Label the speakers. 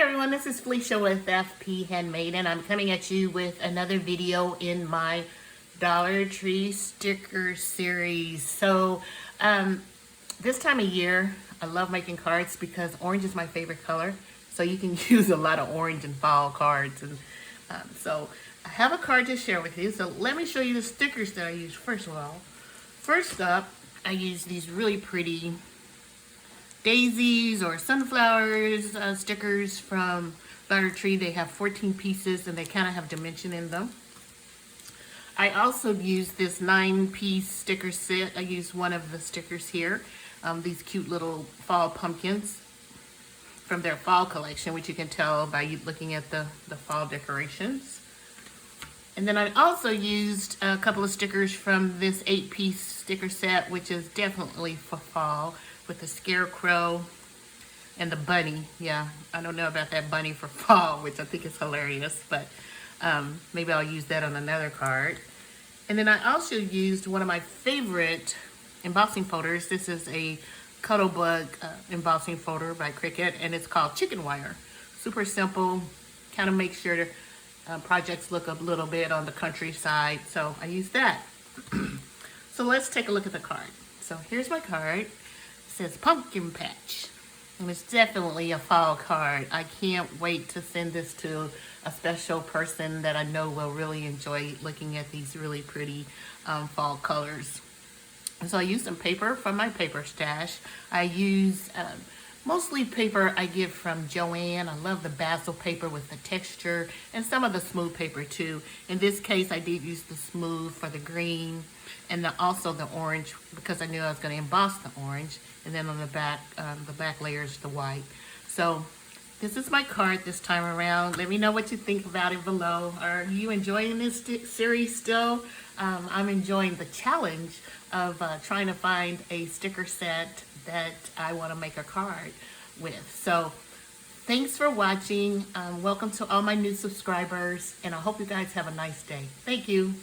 Speaker 1: everyone, this is Felicia with FP Handmade, and I'm coming at you with another video in my Dollar Tree sticker series. So this time of year, I love making cards because orange is my favorite color. So you can use a lot of orange in fall cards. And so I have a card to share with you. So let me show you the stickers that I use first of all. First up, I use these really pretty daisies or sunflowers stickers from Dollar Tree. They have 14 pieces and they kind of have dimension in them. I also use this 9-piece sticker set. I use one of the stickers here, these cute little fall pumpkins from their fall collection, which you can tell by looking at the fall decorations. And then I also used a couple of stickers from this 8-piece sticker set, which is definitely for fall, with the scarecrow and the bunny. Yeah, I don't know about that bunny for fall, which I think is hilarious, but maybe I'll use that on another card. And then I also used one of my favorite embossing folders. This is a Cuttlebug embossing folder by Cricut, and it's called Chicken Wire. Super simple, kind of makes sure projects look a little bit on the countryside, so I use that. So let's take a look at the card. So here's my card. It says Pumpkin Patch, and it's definitely a fall card. I can't wait to send this to a special person that I know will really enjoy looking at these really pretty fall colors. So I used some paper from my paper stash. I use mostly paper I get from Joann. I love the basil paper with the texture and some of the smooth paper too. In this case, I did use the smooth for the green and also the orange because I knew I was going to emboss the orange. And then on the back layer is the white. So this is my card this time around. Let me know what you think about it below. Are you enjoying this series still? I'm enjoying the challenge of trying to find a sticker set that I want to make a card with. So thanks for watching. Welcome to all my new subscribers, and I hope you guys have a nice day. Thank you.